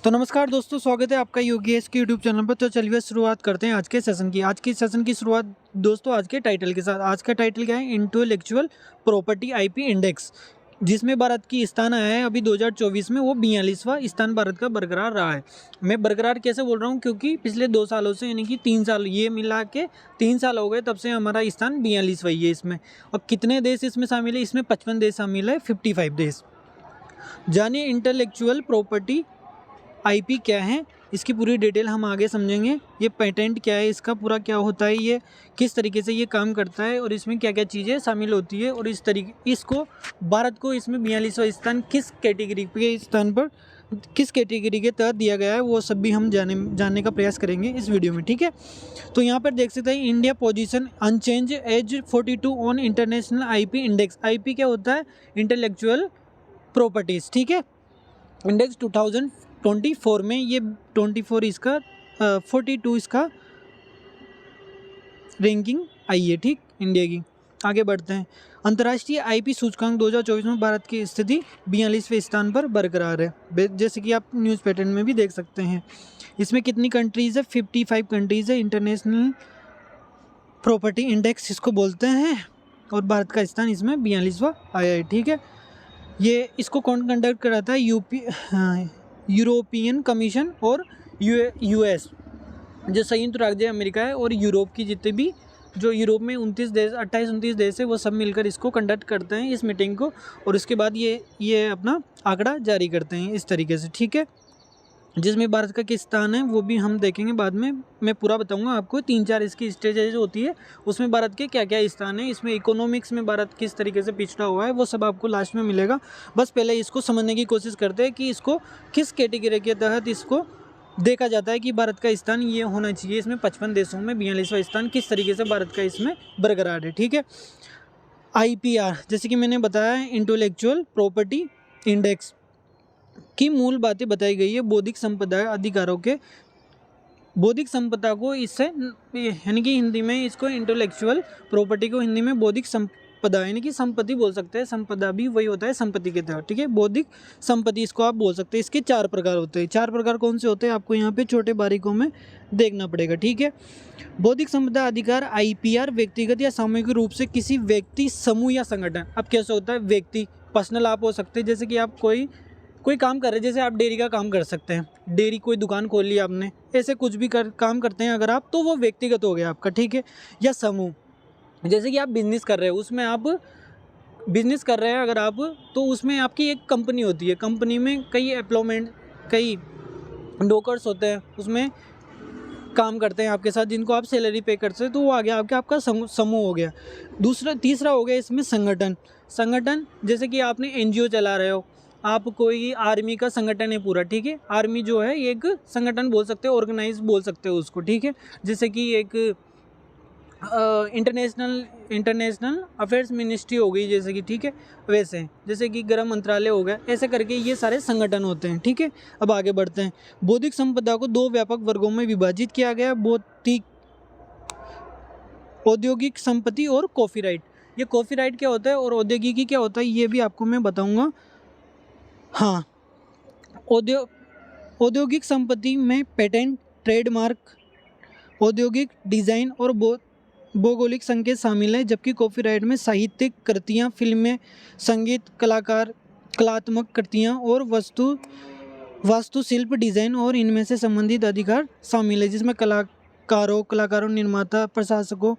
तो नमस्कार दोस्तों, स्वागत है आपका योगेश के यूट्यूब चैनल पर। तो चलिए शुरुआत करते हैं आज के सेशन की। आज की सेशन की शुरुआत दोस्तों आज के टाइटल के साथ। आज का टाइटल क्या है? इंटेलेक्चुअल प्रॉपर्टी आईपी इंडेक्स, जिसमें भारत की स्थान आया है अभी 2024 में, वो 42वां स्थान भारत का बरकरार रहा है। मैं बरकरार कैसे बोल रहा हूँ? क्योंकि पिछले 2 सालों से, यानी कि 3 साल, ये मिला के 3 साल हो गए तब से हमारा स्थान 42वां ही है इसमें। और कितने देश इसमें शामिल है? इसमें 55 देश शामिल है, 55 देश। जानिए इंटेलेक्चुअल प्रॉपर्टी आईपी क्या है, इसकी पूरी डिटेल हम आगे समझेंगे। ये पेटेंट क्या है, इसका पूरा क्या होता है, ये किस तरीके से ये काम करता है और इसमें क्या क्या चीज़ें शामिल होती है, और इस तरीके इसको भारत को इसमें 42वां स्थान किस कैटेगरी के स्थान पर, किस कैटेगरी के तहत दिया गया है, वो सब भी हम जानने का प्रयास करेंगे इस वीडियो में। ठीक है, तो यहाँ पर देख सकते हैं India position unchanged as 42 on international IP index. IP क्या होता है? Intellectual properties. ठीक है, इंडेक्स 2024 में ये 24 इसका 42 इसका रैंकिंग आई है। ठीक, इंडिया की। आगे बढ़ते हैं। अंतर्राष्ट्रीय आईपी सूचकांक 2024 में भारत की स्थिति 42वें स्थान पर बरकरार है, जैसे कि आप न्यूज़ पैटर्न में भी देख सकते हैं। इसमें कितनी कंट्रीज़ है? 55 कंट्रीज़ है। इंटरनेशनल प्रॉपर्टी इंडेक्स इसको बोलते हैं, और भारत का स्थान इसमें 42वां आया है। ठीक है, ये इसको कौन कंडक्ट कराता है? यूरोपियन कमीशन और यूएस, जो संयुक्त राज्य अमेरिका है, और यूरोप की जितने भी, जो यूरोप में 28-29 देश है, वो सब मिलकर इसको कंडक्ट करते हैं, इस मीटिंग को। और उसके बाद ये अपना आंकड़ा जारी करते हैं इस तरीके से। ठीक है, जिसमें भारत का किस स्थान है वो भी हम देखेंगे बाद में। मैं पूरा बताऊंगा आपको। 3-4 इसकी स्टेजेज होती है, उसमें भारत के क्या क्या स्थान है, इसमें इकोनॉमिक्स में भारत किस तरीके से पिछड़ा हुआ है, वो सब आपको लास्ट में मिलेगा। बस पहले इसको समझने की कोशिश करते हैं कि इसको किस कैटेगरी के तहत इसको देखा जाता है कि भारत का स्थान ये होना चाहिए। इसमें 55 देशों में 42वां स्थान किस तरीके से भारत का इसमें बरकरार है। ठीक है, IPR, जैसे कि मैंने बताया, इंटेलेक्चुअल प्रॉपर्टी इंडेक्स की मूल बातें बताई गई है। बौद्धिक संपदा अधिकारों के, बौद्धिक संपदा को इससे, यानी कि हिंदी में इसको इंटेलेक्चुअल प्रॉपर्टी को हिंदी में बौद्धिक संपदा, यानी कि संपत्ति बोल सकते हैं। संपदा भी वही होता है संपत्ति के तहत। ठीक है, बौद्धिक संपत्ति इसको आप बोल सकते हैं। इसके 4 प्रकार होते हैं। 4 प्रकार कौन से होते हैं आपको यहाँ पे छोटे बारीकों में देखना पड़ेगा। ठीक है, बौद्धिक संपदा अधिकार IPR व्यक्तिगत या सामूहिक रूप से किसी व्यक्ति, समूह या संगठन। अब कैसे होता है? व्यक्ति, पर्सनल आप हो सकते हैं, जैसे कि आप कोई काम कर रहे हैं, जैसे आप डेयरी का काम कर सकते हैं, डेयरी कोई दुकान खोल ली आपने, ऐसे कुछ भी काम करते हैं अगर आप, तो वो व्यक्तिगत हो गया आपका। ठीक है, या समूह, जैसे कि आप बिजनेस कर रहे हो, उसमें आप बिजनेस कर रहे हैं अगर आप, तो उसमें आपकी एक कंपनी होती है। कंपनी में कई एम्प्लॉयमेंट, कई डॉकर्स होते हैं, उसमें काम करते हैं आपके साथ, जिनको आप सैलरी पे करते हैं, तो वो आ गया आपका समूह हो गया। तीसरा हो गया इसमें संगठन। संगठन, जैसे कि आपने NGO चला रहे हो, आप कोई आर्मी का संगठन है पूरा। ठीक है, आर्मी जो है एक संगठन बोल सकते हो, ऑर्गेनाइज बोल सकते हो उसको। ठीक है, जैसे कि एक इंटरनेशनल अफेयर्स मिनिस्ट्री हो गई, जैसे कि, ठीक है, वैसे जैसे कि गृह मंत्रालय हो गया, ऐसे करके ये सारे संगठन होते हैं। ठीक है, अब आगे बढ़ते हैं। बौद्धिक संपदा को 2 व्यापक वर्गों में विभाजित किया गया, बौद्धिक, औद्योगिक संपत्ति और कॉपीराइट। ये कॉपीराइट क्या होता है और औद्योगिकी क्या होता है, ये भी आपको मैं बताऊंगा। हाँ, औद्योगिक संपत्ति में पेटेंट, ट्रेडमार्क, औद्योगिक डिज़ाइन और भौगोलिक संकेत शामिल है, जबकि कॉपीराइट में साहित्यिक कृतियाँ, फिल्में, संगीत, कलात्मक कृतियाँ और वास्तुशिल्प, डिज़ाइन और इनमें से संबंधित अधिकार शामिल है, जिसमें कलाकारों, निर्माता, प्रशासकों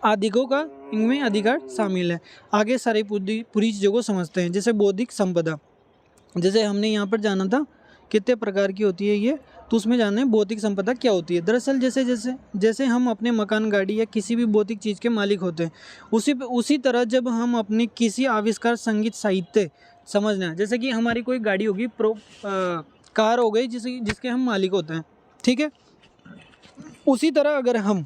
आदि का इनमें अधिकार शामिल है। आगे सारी पूरी चीज़ों को समझते हैं। जैसे बौद्धिक संपदा, जैसे हमने यहाँ पर जाना था कितने प्रकार की होती है ये, तो उसमें जाना है बौद्धिक संपदा क्या होती है। दरअसल जैसे हम अपने मकान, गाड़ी या किसी भी भौतिक चीज़ के मालिक होते हैं, उसी तरह जब हम अपने किसी आविष्कार, संगीत, साहित्य, समझना, जैसे कि हमारी कोई गाड़ी होगी, कार हो गई, जिसके हम मालिक होते हैं। ठीक है, उसी तरह अगर हम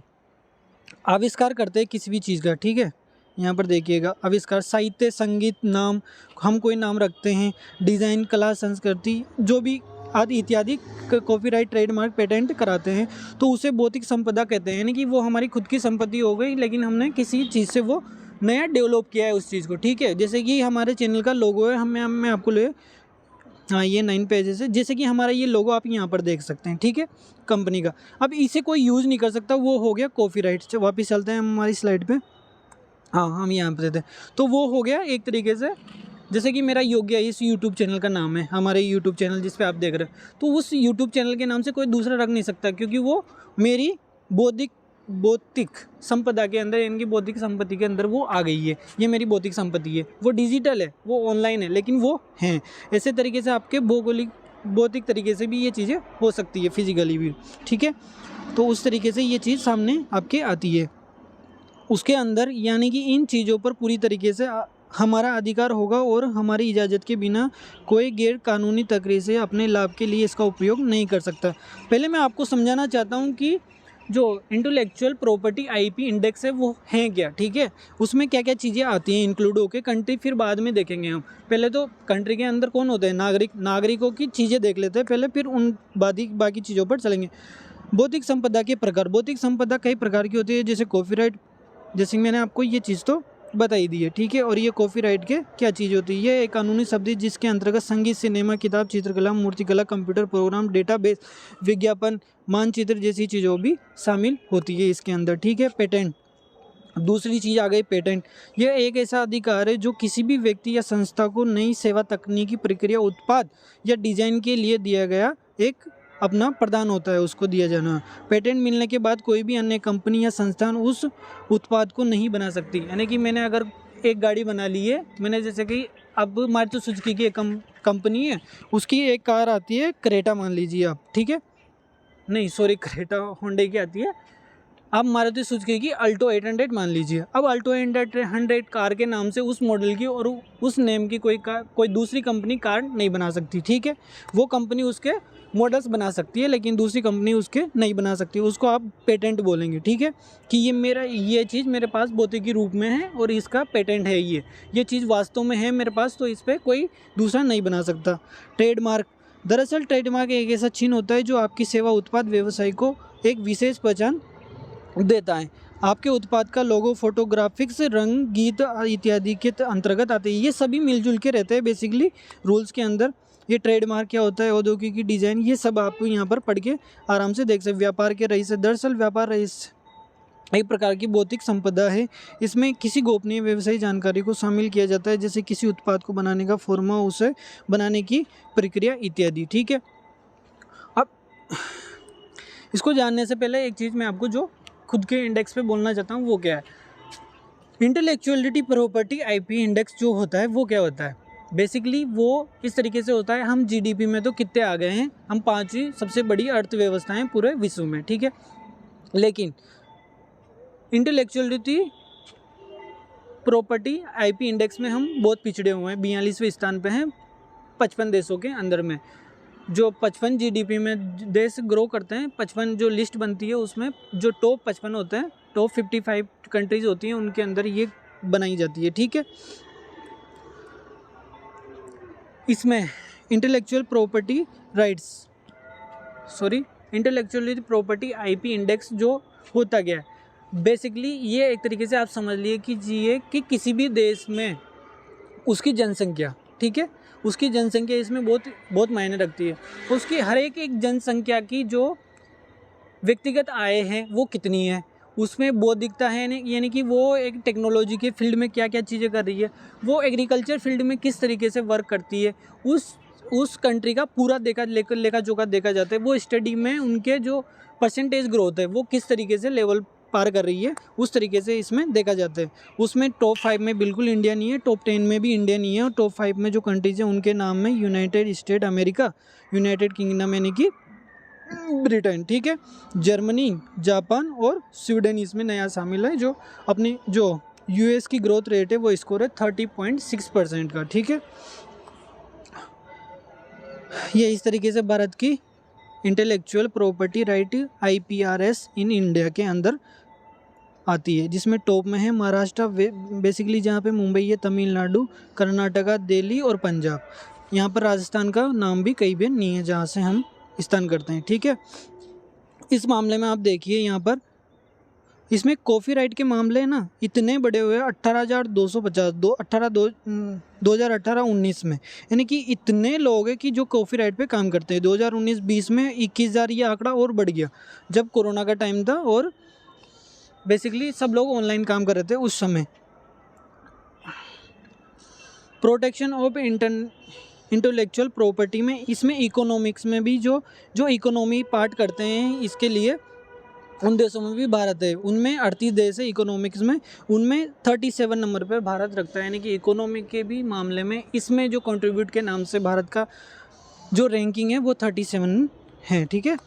आविष्कार करते हैं किसी भी चीज़ का, ठीक है, यहाँ पर देखिएगा, आविष्कार, साहित्य, संगीत, नाम, हम कोई नाम रखते हैं, डिज़ाइन, कला, संस्कृति, जो भी आदि इत्यादि, कॉपीराइट, ट्रेडमार्क, पेटेंट कराते हैं, तो उसे बौद्धिक संपदा कहते हैं। यानी कि वो हमारी खुद की संपत्ति हो गई, लेकिन हमने किसी चीज़ से वो नया डेवलप किया है उस चीज़ को। ठीक है, जैसे कि हमारे चैनल का लोगो है, मैं आपको हाँ, ये 9 पेजेस है। जैसे कि हमारा ये लोगो आप यहाँ पर देख सकते हैं, ठीक है, कंपनी का। अब इसे कोई यूज़ नहीं कर सकता, वो हो गया कॉपीराइट। वापस चलते हैं हम हमारी स्लाइड पे। हाँ, हम यहाँ पे थे, तो वो हो गया एक तरीके से। जैसे कि मेरा योग्य इस यूट्यूब चैनल का नाम है, हमारे यूट्यूब चैनल जिस पे आप देख रहे हैं, तो उस यूट्यूब चैनल के नाम से कोई दूसरा रख नहीं सकता, क्योंकि वो मेरी बौद्धिक संपदा के अंदर, इनकी बौद्धिक संपत्ति के अंदर वो आ गई है। ये मेरी बौद्धिक संपत्ति है, वो डिजिटल है, वो ऑनलाइन है, लेकिन वो हैं। ऐसे तरीके से आपके भौतिक तरीके से भी ये चीज़ें हो सकती है, फिजिकली भी, ठीक है। तो उस तरीके से ये चीज़ सामने आपके आती है उसके अंदर, यानी कि इन चीज़ों पर पूरी तरीके से हमारा अधिकार होगा और हमारी इजाज़त के बिना कोई गैर कानूनी तरीके से अपने लाभ के लिए इसका उपयोग नहीं कर सकता। पहले मैं आपको समझाना चाहता हूँ कि जो इंटेलेक्चुअल प्रॉपर्टी आईपी इंडेक्स है वो है क्या, ठीक है, उसमें क्या क्या चीज़ें आती हैं इंक्लूड होके। कंट्री फिर बाद में देखेंगे हम, पहले तो कंट्री के अंदर कौन होते हैं, नागरिकों की चीज़ें देख लेते हैं पहले, फिर उन बाकी चीज़ों पर चलेंगे। बौद्धिक संपदा के प्रकार। बौद्धिक संपदा कई प्रकार की होती है, जैसे कॉपीराइट, जैसे मैंने आपको ये चीज़ तो बताई दी है, ठीक है। और ये कॉपीराइट के क्या चीज़ होती है, ये एक कानूनी शब्द है जिसके अंतर्गत संगीत, सिनेमा, किताब, चित्रकला, मूर्तिकला, कंप्यूटर प्रोग्राम, डेटाबेस, विज्ञापन, मानचित्र जैसी चीज़ों भी शामिल होती है इसके अंदर, ठीक है। पेटेंट, दूसरी चीज़ आ गई पेटेंट। यह एक ऐसा अधिकार है जो किसी भी व्यक्ति या संस्था को नई सेवा, तकनीकी प्रक्रिया, उत्पाद या डिजाइन के लिए दिया गया एक अपना प्रदान होता है, उसको दिया जाना। पेटेंट मिलने के बाद कोई भी अन्य कंपनी या संस्थान उस उत्पाद को नहीं बना सकती। यानी कि मैंने अगर एक गाड़ी बना ली है, मैंने जैसे कि अब मारुति सुजुकी की एक कंपनी है, उसकी एक कार आती है क्रेटा मान लीजिए आप, ठीक है, नहीं सॉरी, क्रेटा होंडा की आती है, आप मारुति सुजुकी की अल्टो 800 मान लीजिए। अब अल्टो 800 कार के नाम से उस मॉडल की और उस नेम की कोई दूसरी कंपनी कार नहीं बना सकती, ठीक है। वो कंपनी उसके मॉडल्स बना सकती है, लेकिन दूसरी कंपनी उसके नहीं बना सकती। उसको आप पेटेंट बोलेंगे, ठीक है, कि ये चीज़ मेरे पास भौतिकी रूप में है और इसका पेटेंट है, ये चीज़ वास्तव में है मेरे पास, तो इस पर कोई दूसरा नहीं बना सकता। ट्रेडमार्क। दरअसल ट्रेडमार्क एक ऐसा चिन्ह होता है जो आपकी सेवा, उत्पाद, व्यवसाय को एक विशेष पहचान देता है। आपके उत्पाद का लोगो, फोटोग्राफिक्स, रंग, गीत इत्यादि के अंतर्गत आते हैं। ये सभी मिलजुल के रहते हैं बेसिकली रूल्स के अंदर। ये ट्रेडमार्क क्या होता है, औद्योगिक डिजाइन, ये सब आप यहाँ पर पढ़ के आराम से देख सकते। व्यापार के रईस। दरअसल व्यापार रईस एक प्रकार की भौतिक संपदा है। इसमें किसी गोपनीय व्यवसायिक जानकारी को शामिल किया जाता है, जैसे किसी उत्पाद को बनाने का फॉर्मा, उसे बनाने की प्रक्रिया इत्यादि, ठीक है। अब इसको जानने से पहले एक चीज़ मैं आपको जो खुद के इंडेक्स पे बोलना चाहता हूँ वो क्या है। इंटेलेक्चुअलिटी प्रॉपर्टी आईपी इंडेक्स जो होता है वो क्या होता है, बेसिकली वो इस तरीके से होता है। हम जीडीपी में तो कितने आ गए हैं, हम 5वीं सबसे बड़ी अर्थव्यवस्थाएं पूरे विश्व में, ठीक है, लेकिन इंटेलेक्चुअलिटी प्रॉपर्टी आईपी इंडेक्स में हम बहुत पिछड़े हुए हैं, 42वें स्थान पे हैं 55 देशों के अंदर में। जो 55 जीडीपी में देश ग्रो करते हैं, 55 जो लिस्ट बनती है उसमें जो टॉप 55 होते हैं, टॉप 55 कंट्रीज होती हैं, उनके अंदर ये बनाई जाती है, ठीक है। इसमें intellectual property property IP index जो होता गया है, बेसिकली ये एक तरीके से आप समझ लिए कि किसी भी देश में उसकी जनसंख्या, ठीक है, उसकी जनसंख्या इसमें बहुत मायने रखती है। उसकी हर एक जनसंख्या की जो व्यक्तिगत आय है वो कितनी है, उसमें बौद्धिकता है, यानी कि वो एक टेक्नोलॉजी के फील्ड में क्या क्या चीज़ें कर रही है, वो एग्रीकल्चर फील्ड में किस तरीके से वर्क करती है, उस कंट्री का पूरा लेखा जोखा देखा जाता है। वो स्टडी में उनके जो परसेंटेज ग्रोथ है वो किस तरीके से लेवल पार कर रही है, उस तरीके से इसमें देखा जाता है। उसमें टॉप 5 में बिल्कुल इंडिया नहीं है, टॉप 10 में भी इंडिया नहीं है, और टॉप 5 में जो कंट्रीज हैं उनके नाम में United state America, United kingdom यानी कि ब्रिटेन, ठीक है, जर्मनी, जापान और स्वीडन इसमें नया शामिल है। जो अपनी जो यूएस की ग्रोथ रेट है वो स्कोर है 30.6% का, ठीक है। ये इस तरीके से भारत की intellectual property right IPRs in India के अंदर आती है, जिसमें टॉप में है महाराष्ट्र, बेसिकली जहाँ पे मुंबई है, तमिलनाडु, कर्नाटका, दिल्ली और पंजाब। यहाँ पर राजस्थान का नाम भी कहीं भी नहीं है जहाँ से हम स्थान करते हैं, ठीक है। इस मामले में आप देखिए यहाँ पर इसमें कॉपीराइट के मामले ना इतने बड़े हुए 18,250 2018-19 में, यानी कि इतने लोग हैं कि जो कॉपीराइट पे काम करते हैं। 2019-20 में 21,000 ये आंकड़ा और बढ़ गया जब कोरोना का टाइम था और बेसिकली सब लोग ऑनलाइन काम कर रहे थे उस समय। प्रोटेक्शन ऑफ इंटेलेक्चुअल प्रॉपर्टी में, इसमें इकोनॉमिक्स में भी जो इकोनॉमी पार्ट करते हैं इसके लिए उन देशों में भी भारत है। उनमें 38 देश है इकोनॉमिक्स में, उनमें 37 नंबर पे भारत रखता है। यानी कि इकोनॉमिक के भी मामले में इसमें जो कंट्रीब्यूट के नाम से भारत का जो रैंकिंग है वो 37 है। ठीक है,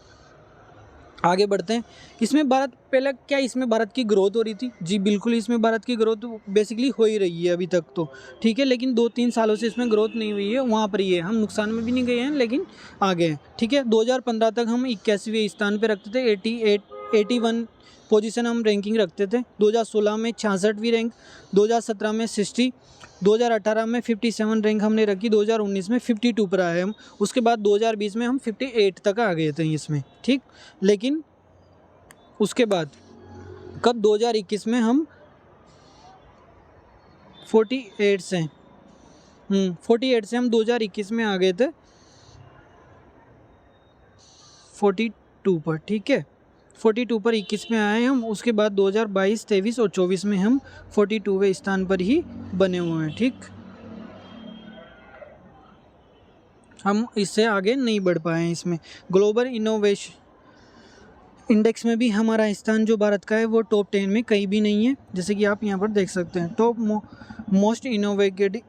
आगे बढ़ते हैं। इसमें भारत पहले क्या इसमें भारत की ग्रोथ हो रही थी? जी बिल्कुल, इसमें भारत की ग्रोथ बेसिकली हो ही रही है अभी तक तो। ठीक है, लेकिन 2-3 सालों से इसमें ग्रोथ नहीं हुई है, वहाँ पर ही है। हम नुकसान में भी नहीं गए हैं लेकिन आगे हैं। ठीक है, 2015 तक हम 81वें स्थान पे रखते थे, 81 पोजीशन हम रैंकिंग रखते थे। 2016 में 66वीं रैंक, 2017 में 60, 2018 में 57 रैंक हमने रखी, 2019 में 52 पर आए हम। उसके बाद 2020 में हम 58 तक आ गए थे इसमें। ठीक, लेकिन उसके बाद कब 2021 में हम 48 से 48 से हम 2021 में आ गए थे 42 पर। ठीक है, 42 पर 21 में आए हम। उसके बाद 2022, 23 और 24 में हम 42वें स्थान पर ही बने हुए हैं। ठीक, हम इससे आगे नहीं बढ़ पाए हैं। इसमें ग्लोबल इनोवेशन इंडेक्स में भी हमारा स्थान जो भारत का है वो टॉप 10 में कहीं भी नहीं है, जैसे कि आप यहाँ पर देख सकते हैं। टॉप मोस्ट इनोवेटिव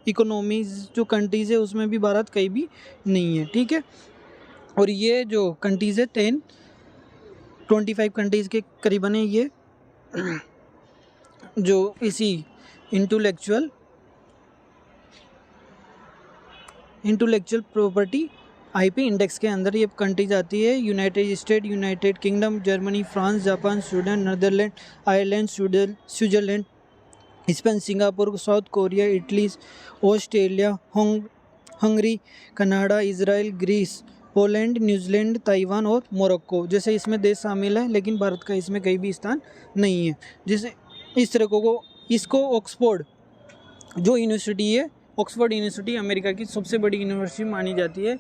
इकोनॉमीज जो कंट्रीज़ है उसमें भी भारत कहीं भी नहीं है। ठीक है, और ये जो कंट्रीज़ है 25 कंट्रीज़ के करीबन है ये जो इसी इंटेलेक्चुअल प्रॉपर्टी आईपी इंडेक्स के अंदर ये कंट्रीज आती है। United State, United Kingdom, Germany, France, Japan, Sweden, Netherland, Ireland, Switzerland, Spain, Singapore, South Korea, Italy, Australia, Hungary, Canada, Israel, Greece, Poland, New Zealand, Taiwan और मोरक्को जैसे इसमें देश शामिल है, लेकिन भारत का इसमें कहीं भी स्थान नहीं है। जैसे इस तरह को इसको ऑक्सफोर्ड जो यूनिवर्सिटी है, ऑक्सफोर्ड यूनिवर्सिटी अमेरिका की सबसे बड़ी यूनिवर्सिटी मानी जाती है,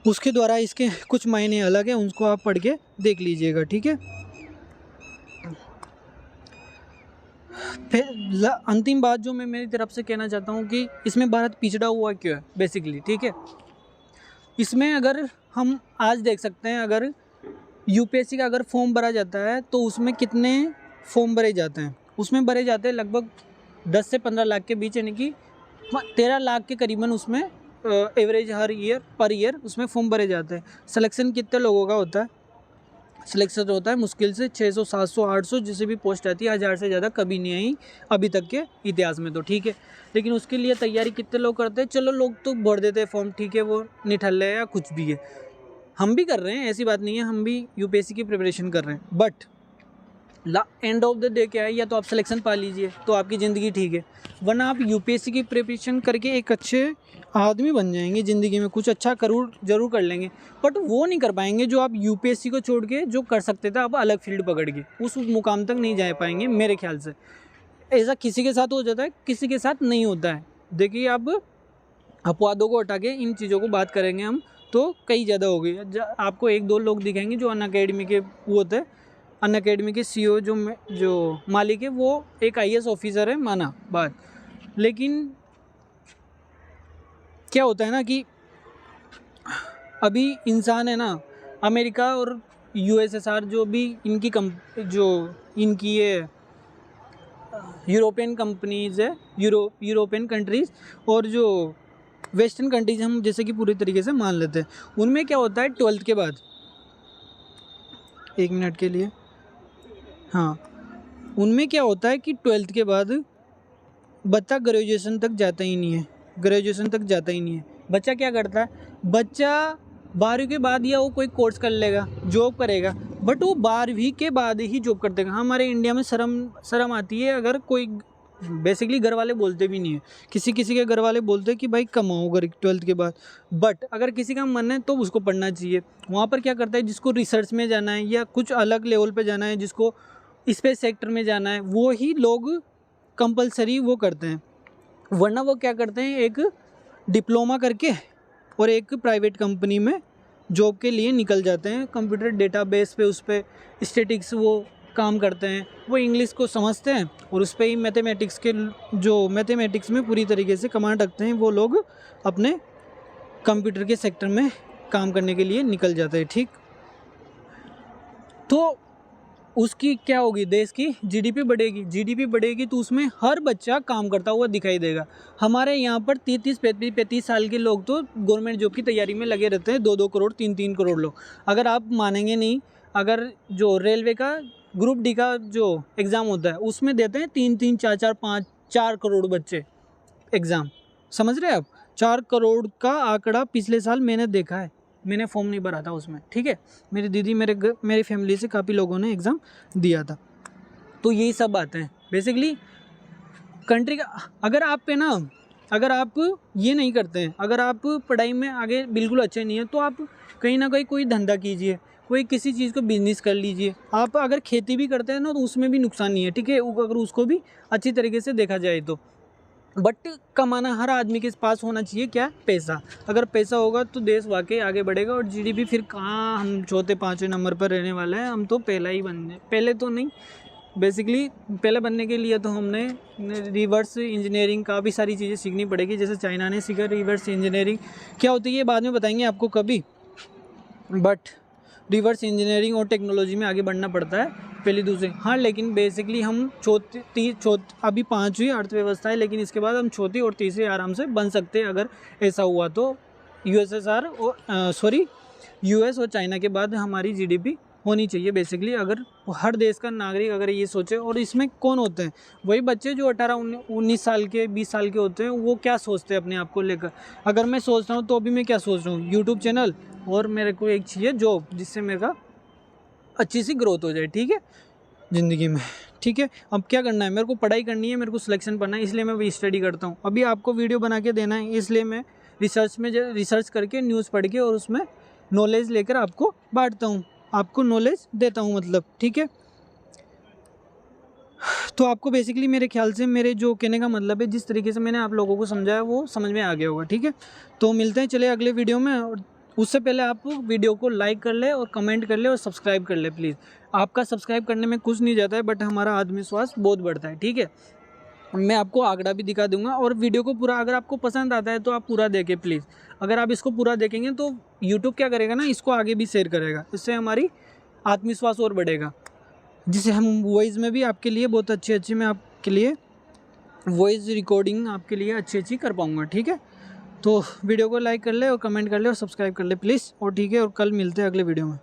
उसके द्वारा इसके कुछ मायने अलग हैं, उनको आप पढ़ के देख लीजिएगा। ठीक है, फिर अंतिम बात जो मैं मेरी तरफ से कहना चाहता हूँ कि इसमें भारत पिछड़ा हुआ क्यों है बेसिकली। ठीक है, इसमें अगर हम आज देख सकते हैं, अगर यूपीएससी का अगर फॉर्म भरा जाता है तो उसमें कितने फॉर्म भरे जाते हैं? उसमें भरे जाते हैं लगभग 10 से 15 लाख के बीच, यानी कि 13 लाख के करीबन उसमें एवरेज पर ईयर उसमें फॉर्म भरे जाते हैं। सिलेक्शन कितने लोगों का होता है? सिलेक्शन होता है मुश्किल से 600, 700, 800 जिसे भी पोस्ट आती है, 1000 से ज़्यादा कभी नहीं आई अभी तक के इतिहास में तो। ठीक है, लेकिन उसके लिए तैयारी कितने लोग करते हैं? चलो लोग तो भर देते हैं फॉर्म, ठीक है, वो निठल्ले है या कुछ भी है, हम भी कर रहे हैं, ऐसी बात नहीं है, हम भी यूपीएससी की प्रिपरेशन कर रहे हैं। But end of the day क्या है, या तो आप सिलेक्शन पा लीजिए तो आपकी ज़िंदगी ठीक है, वरना आप यूपीएससी की प्रिपरेशन करके एक अच्छे आदमी बन जाएंगे, ज़िंदगी में कुछ अच्छा जरूर कर लेंगे, बट वो नहीं कर पाएंगे जो आप यूपीएससी को छोड़ के जो कर सकते थे, आप अलग फील्ड पकड़ के उस मुकाम तक नहीं जा पाएंगे मेरे ख्याल से। ऐसा किसी के साथ हो जाता है, किसी के साथ नहीं होता है। देखिए, अब अपवादों को हटा के इन चीज़ों को बात करेंगे हम तो कई ज़्यादा हो गई। आपको 1-2 लोग दिखेंगे जो अनअकैडमी के वो होते हैं, अनअकैडमी के सीईओ जो मालिक है वो एक आईएएस ऑफिसर है, माना बात। लेकिन क्या होता है ना कि अभी इंसान है ना, अमेरिका और यूएसएसआर जो भी इनकी ये यूरोपियन कंपनीज़ है, यूरोपियन कंट्रीज़ और जो वेस्टर्न कंट्रीज हम जैसे कि पूरी तरीके से मान लेते हैं, उनमें क्या होता है 12th के बाद, 1 मिनट के लिए, हाँ, उनमें क्या होता है कि 12th के बाद बच्चा ग्रेजुएशन तक जाता ही नहीं है। बच्चा क्या करता है? बच्चा 12वीं के बाद या वो कोई कोर्स कर लेगा, जॉब करेगा, बट वो 12वीं के बाद ही जॉब कर देगा। हमारे इंडिया में शर्म आती है अगर कोई बेसिकली घर वाले बोलते भी नहीं है, किसी किसी के घर वाले बोलते हैं कि भाई कमाओ अगर 12th के बाद, बट अगर किसी का मन है तो उसको पढ़ना चाहिए। वहाँ पर क्या करता है, जिसको रिसर्च में जाना है या कुछ अलग लेवल पे जाना है, जिसको स्पेस सेक्टर में जाना है, वो ही लोग कंपलसरी वो करते हैं, वरना वो क्या करते हैं, एक डिप्लोमा करके और एक प्राइवेट कंपनी में जॉब के लिए निकल जाते हैं। कंप्यूटर डेटाबेस पे उस पर स्टैटिक्स वो काम करते हैं, वो इंग्लिश को समझते हैं और उस पर ही मैथमेटिक्स के जो मैथमेटिक्स में पूरी तरीके से कमांड रखते हैं, वो लोग अपने कंप्यूटर के सेक्टर में काम करने के लिए निकल जाते हैं। ठीक, तो उसकी क्या होगी, देश की जीडीपी बढ़ेगी। जीडीपी बढ़ेगी तो उसमें हर बच्चा काम करता हुआ दिखाई देगा। हमारे यहाँ पर 33 साल के लोग तो गवर्नमेंट जॉब की तैयारी में लगे रहते हैं, 2-2 करोड़ 3-3 करोड़ लोग। अगर आप मानेंगे नहीं, अगर जो रेलवे का ग्रुप डी का जो एग्ज़ाम होता है उसमें देते हैं 3-3, 4-4, 5-4 करोड़ बच्चे एग्ज़ाम। समझ रहे हैं आप, 4 करोड़ का आंकड़ा पिछले साल मैंने देखा है, मैंने फॉर्म नहीं भरा था उसमें। ठीक है, मेरी दीदी, मेरी फैमिली से काफ़ी लोगों ने एग्ज़ाम दिया था। तो यही सब बातें हैं बेसिकली कंट्री का। अगर आप ये नहीं करते हैं, अगर आप पढ़ाई में आगे बिल्कुल अच्छे नहीं हैं, तो आप कहीं ना कहीं कोई धंधा कीजिए, कोई किसी चीज़ को बिजनेस कर लीजिए। आप अगर खेती भी करते हैं ना तो उसमें भी नुकसान नहीं है, ठीक है, अगर उसको भी अच्छी तरीके से देखा जाए तो। बट कमाना हर आदमी के पास होना चाहिए, क्या, पैसा। अगर पैसा होगा तो देश वाकई आगे बढ़ेगा। और जीडीपी फिर कहाँ हम चौथे 5वें नंबर पर रहने वाले हैं, हम तो पहला ही बनने, पहले तो नहीं, बेसिकली पहले बनने के लिए तो हमने रिवर्स इंजीनियरिंग काफ़ी सारी चीज़ें सीखनी पड़ेगी, जैसे चाइना ने सीखा रिवर्स इंजीनियरिंग क्या होती है, ये बाद में बताएंगे आपको कभी। बट रिवर्स इंजीनियरिंग और टेक्नोलॉजी में आगे बढ़ना पड़ता है पहली दूसरी। हाँ, लेकिन बेसिकली हम अभी 5वीं अर्थव्यवस्था है, लेकिन इसके बाद हम चौथी और तीसरी आराम से बन सकते हैं अगर ऐसा हुआ तो। यूएस और चाइना के बाद हमारी जीडीपी होनी चाहिए बेसिकली, अगर हर देश का नागरिक अगर ये सोचे। और इसमें कौन होते हैं, वही बच्चे जो 18-19 साल के 20 साल के होते हैं, वो क्या सोचते हैं अपने आप को लेकर। अगर मैं सोच रहा हूँ तो अभी मैं क्या सोच रहा हूँ, यूट्यूब चैनल और मेरे को एक चाहिए जॉब, जिससे मेरा अच्छी सी ग्रोथ हो जाए, ठीक है, ज़िंदगी में। ठीक है, अब क्या करना है, मेरे को पढ़ाई करनी है, मेरे को सिलेक्शन पढ़ना है, इसलिए मैं भी स्टडी करता हूँ। अभी आपको वीडियो बना के देना है, इसलिए मैं रिसर्च करके न्यूज़ पढ़ के और उसमें नॉलेज लेकर आपको बांटता हूँ, आपको नॉलेज देता हूँ मतलब। ठीक है, तो आपको बेसिकली मेरे ख्याल से मेरे जो कहने का मतलब है, जिस तरीके से मैंने आप लोगों को समझाया वो समझ में आ गया होगा। ठीक है, तो मिलते हैं चले अगले वीडियो में। और उससे पहले आप वीडियो को लाइक कर ले और कमेंट कर ले और सब्सक्राइब कर ले प्लीज़। आपका सब्सक्राइब करने में कुछ नहीं जाता है, बट हमारा आत्मविश्वास बहुत बढ़ता है। ठीक है, मैं आपको आंकड़ा भी दिखा दूंगा। और वीडियो को पूरा, अगर आपको पसंद आता है तो आप पूरा देखें प्लीज़। अगर आप इसको पूरा देखेंगे तो यूट्यूब क्या करेगा ना, इसको आगे भी शेयर करेगा, इससे हमारी आत्मविश्वास और बढ़ेगा, जिसे हम वॉइस में भी आपके लिए बहुत अच्छी मैं आपके लिए वॉइस रिकॉर्डिंग आपके लिए अच्छी कर पाऊँगा। ठीक है, तो वीडियो को लाइक कर ले और कमेंट कर ले और सब्सक्राइब कर ले प्लीज़। और ठीक है, और कल मिलते हैं अगले वीडियो में।